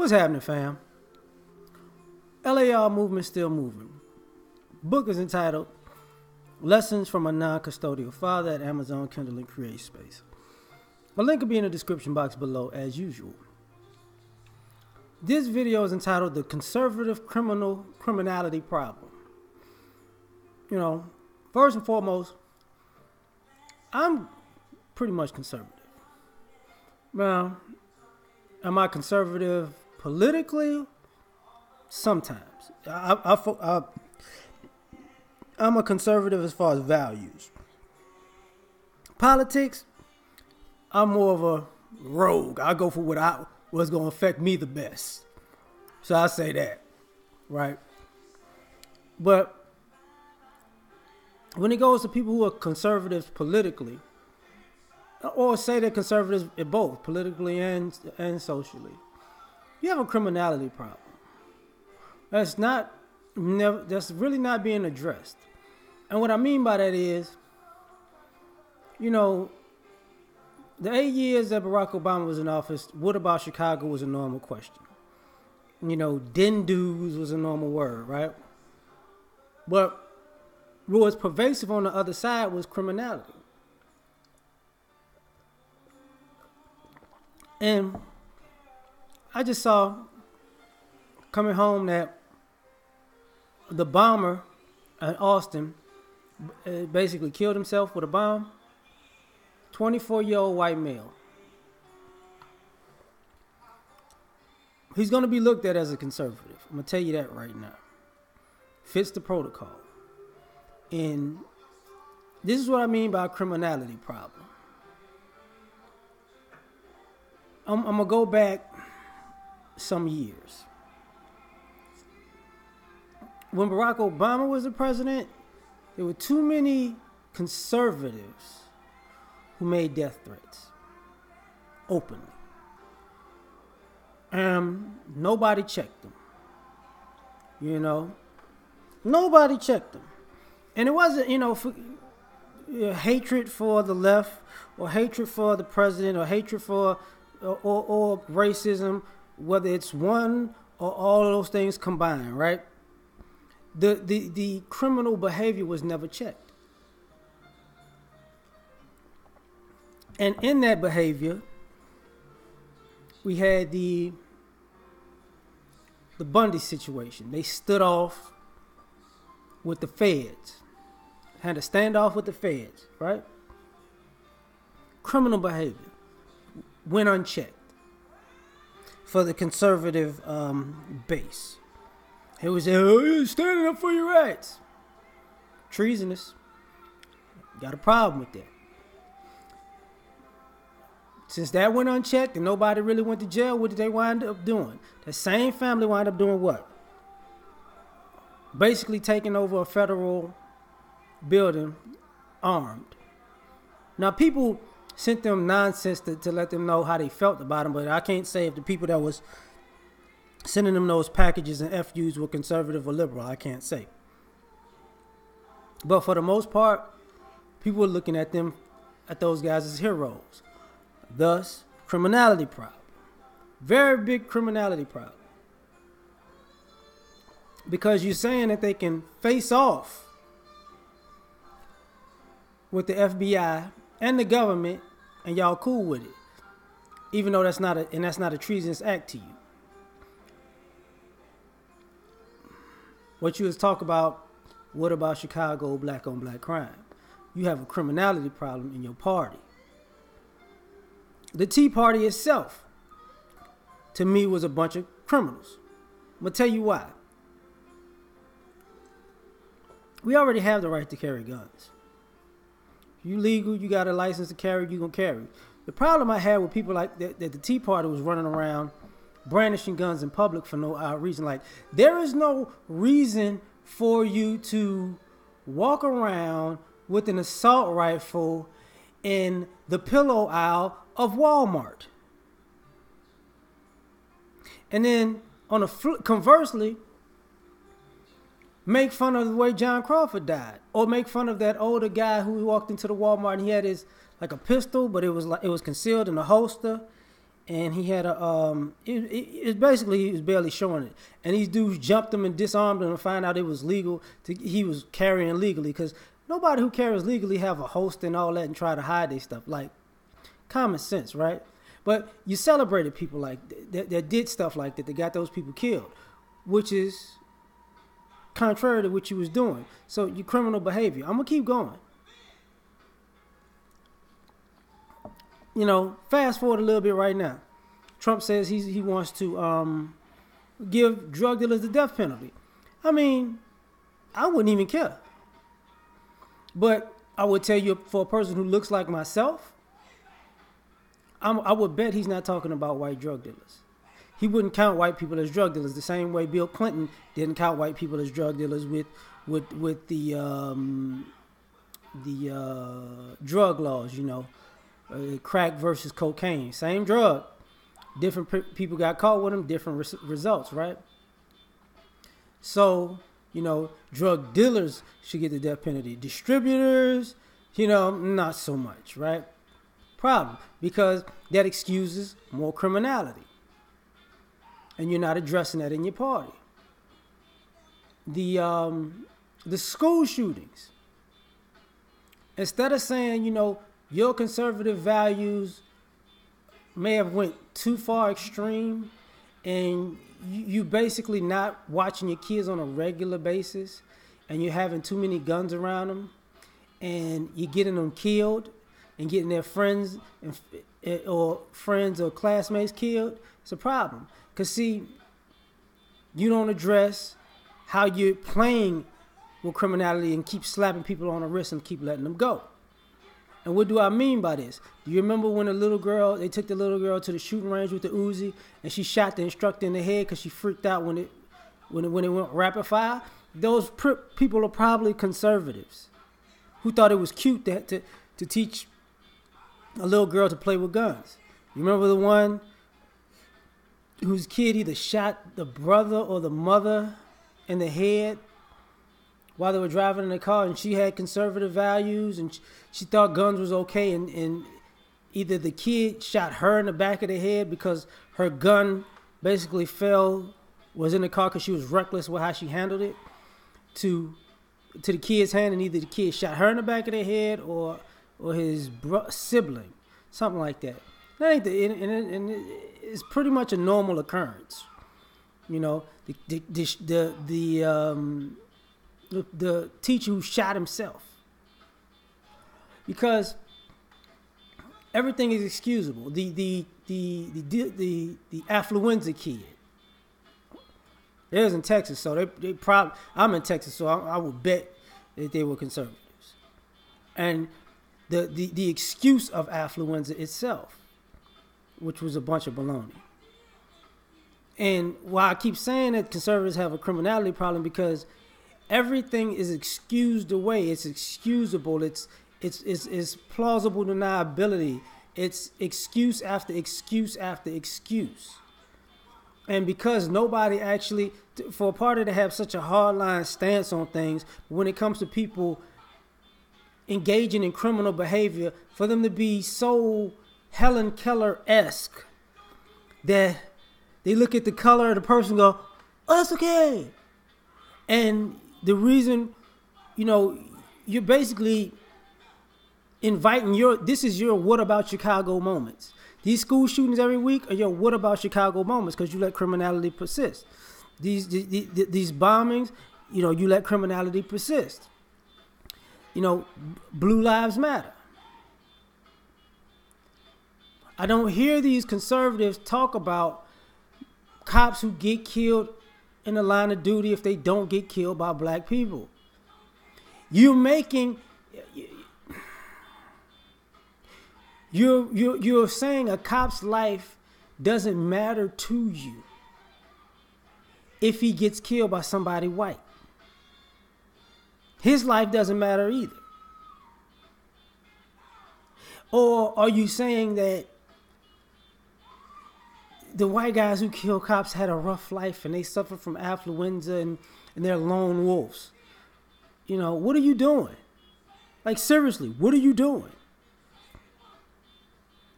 What's happening, fam? L.A.R. movement still moving. Book is entitled Lessons from a Non-Custodial Father at Amazon Kindle and Create Space. A link will be in the description box below as usual. This video is entitled The Conservative Criminality Problem. You know, first and foremost, I'm pretty much conservative. Now, am I conservative politically? Sometimes. I'm a conservative as far as values. Politics, I'm more of a rogue. I go for what's going to affect me the best. So I say that, right? But when it goes to people who are conservatives politically, or say they're conservatives in both, politically and socially, you have a criminality problem. That's really not being addressed. And what I mean by that is, you know, the 8 years that Barack Obama was in office, what about Chicago was a normal question. You know, den dudes was a normal word, right? But what was pervasive on the other side was criminality. And I just saw coming home that the bomber in Austin basically killed himself with a bomb. 24-year-old white male. He's going to be looked at as a conservative. I'm going to tell you that right now. Fits the protocol. And this is what I mean by a criminality problem. I'm going to go back some years. When Barack Obama was the president, there were too many conservatives who made death threats openly. Nobody checked them. You know, nobody checked them. And it wasn't, hatred for the left or hatred for the president or hatred for or racism, whether it's one or all of those things combined, right? The criminal behavior was never checked. And in that behavior, we had the Bundy situation. They stood off with the feds. Had a standoff with the feds, right? Criminal behavior went unchecked for the conservative base. It was standing up for your rights. Treasonous. Got a problem with that. Since that went unchecked and nobody really went to jail, what did they wind up doing? The same family wound up doing what? Basically taking over a federal building armed. Now, people sent them nonsense to let them know how they felt about them, but I can't say if the people that was sending them those packages and FUs were conservative or liberal. I can't say. But for the most part, people were looking at those guys as heroes. Thus, criminality problem. Very big criminality problem. Because you're saying that they can face off with the FBI and the government and y'all cool with it. Even though that's not a treasonous act to you. What you was talk about, what about Chicago black on black crime? You have a criminality problem in your party. The Tea Party itself, to me, was a bunch of criminals. I'm going to tell you why. We already have the right to carry guns. If you legal, you got a license to carry, you're going to carry. The problem I had with people like that the Tea Party was running around brandishing guns in public for no reason. Like, there is no reason for you to walk around with an assault rifle in the pillow aisle of Walmart. And then, conversely, make fun of the way John Crawford died, or make fun of that older guy who walked into the Walmart and he had his like a pistol, but it was concealed in a holster, and he had it basically he was barely showing it, and these dudes jumped him and disarmed him and found out it was legal. He was carrying legally, because nobody who carries legally have a host and all that and try to hide their stuff. Like, common sense, right? But you celebrated people like that did stuff like that got those people killed, which is contrary to what you was doing. So your criminal behavior. I'm gonna keep going. You know, fast forward a little bit right now. Trump says he wants to give drug dealers the death penalty. I mean, I wouldn't even care. But I would tell you, for a person who looks like myself, I would bet he's not talking about white drug dealers. He wouldn't count white people as drug dealers the same way Bill Clinton didn't count white people as drug dealers with the drug laws, you know. Crack versus cocaine, same drug, different people got caught with them, different results, right? So, you know, drug dealers should get the death penalty. Distributors, you know, not so much, right? Problem, because that excuses more criminality, and you're not addressing that in your party. The school shootings, instead of saying, you know, your conservative values may have went too far extreme, and you basically not watching your kids on a regular basis, and you're having too many guns around them, and you're getting them killed and getting their friends or classmates killed. It's a problem. Because, see, you don't address how you're playing with criminality and keep slapping people on the wrist and keep letting them go. And what do I mean by this? Do you remember when they took the little girl to the shooting range with the Uzi, and she shot the instructor in the head because she freaked out when it went rapid fire? Those people are probably conservatives who thought it was cute to teach a little girl to play with guns. You remember the one whose kid either shot the brother or the mother in the head while they were driving in the car, and she had conservative values, and she thought guns was okay, and either the kid shot her in the back of the head because her gun basically was in the car because she was reckless with how she handled it, to the kid's hand, and either the kid shot her in the back of the head or his sibling, something like that. And it's pretty much a normal occurrence, you know. The teacher who shot himself, because everything is excusable. The affluenza kid, it was in Texas, so they probably, I'm in Texas, so I would bet that they were conservatives. And the excuse of affluenza itself, which was a bunch of baloney. And why I keep saying that conservatives have a criminality problem, because everything is excused away. It's excusable. It's plausible deniability. It's excuse after excuse after excuse. And because nobody actually, for a party to have such a hardline stance on things, when it comes to people engaging in criminal behavior, for them to be so Helen Keller-esque that they look at the color of the person and go, oh, that's okay. And the reason, you know, you're basically inviting this is your what about Chicago moments. These school shootings every week are your what about Chicago moments, because you let criminality persist. These bombings, you know, you let criminality persist. You know, Blue Lives Matter. I don't hear these conservatives talk about cops who get killed in the line of duty if they don't get killed by black people. You're saying a cop's life doesn't matter to you if he gets killed by somebody white. His life doesn't matter either. Or are you saying that the white guys who kill cops had a rough life and they suffer from affluenza and they're lone wolves? You know, what are you doing? Like, seriously, what are you doing?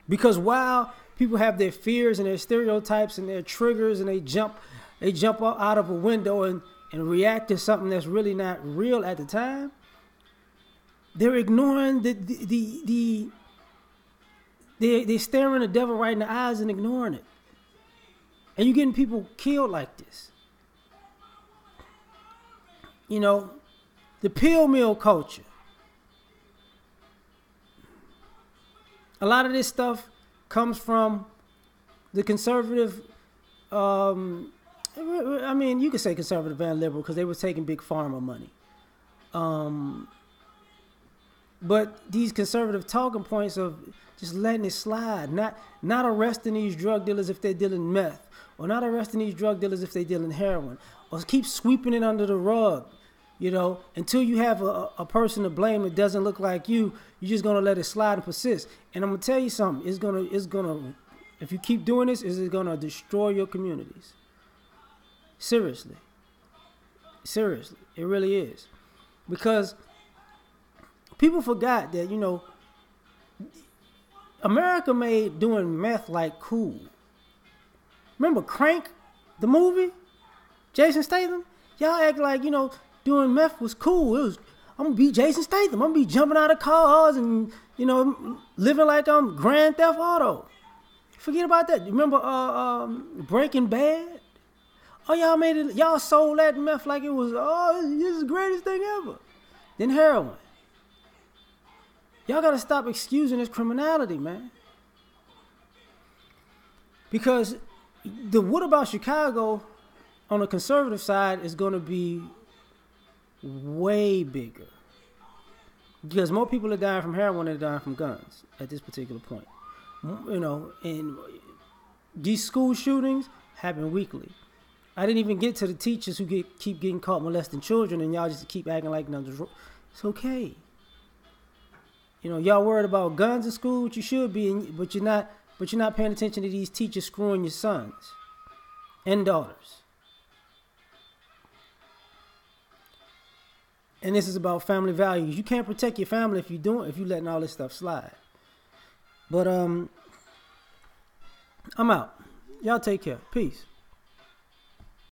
Because while People have their fears and their stereotypes and their triggers, and they jump out of a window and react to something that's really not real at the time. They're ignoring they're staring the devil right in the eyes and ignoring it. And you're getting people killed like this. You know, the pill mill culture. A lot of this stuff comes from the conservative, I mean, you could say conservative and liberal because they were taking big pharma money. But these conservative talking points of just letting it slide, not arresting these drug dealers if they're dealing meth, or not arresting these drug dealers if they're dealing heroin, or keep sweeping it under the rug, you know, until you have a person to blame that doesn't look like you. You're just gonna let it slide and persist. And I'm gonna tell you something. It's gonna. If you keep doing this, it's gonna destroy your communities. Seriously, it really is, because people forgot that, you know, America made doing meth like cool. Remember Crank, the movie? Jason Statham? Y'all act like, you know, doing meth was cool. I'm going to be Jason Statham. I'm going to be jumping out of cars and, you know, living like I'm Grand Theft Auto. Forget about that. Remember Breaking Bad? Oh, y'all sold that meth like it was, this is the greatest thing ever. Then heroin. Y'all got to stop excusing this criminality, man. Because the what about Chicago on the conservative side is going to be way bigger. Because more people are dying from heroin than are dying from guns at this particular point. You know, and these school shootings happen weekly. I didn't even get to the teachers who keep getting caught molesting children, and y'all just keep acting like it's okay. You know, y'all worried about guns in school, which you should be, but you're not paying attention to these teachers screwing your sons and daughters. And this is about family values. You can't protect your family if you're letting all this stuff slide. But I'm out. Y'all take care. Peace.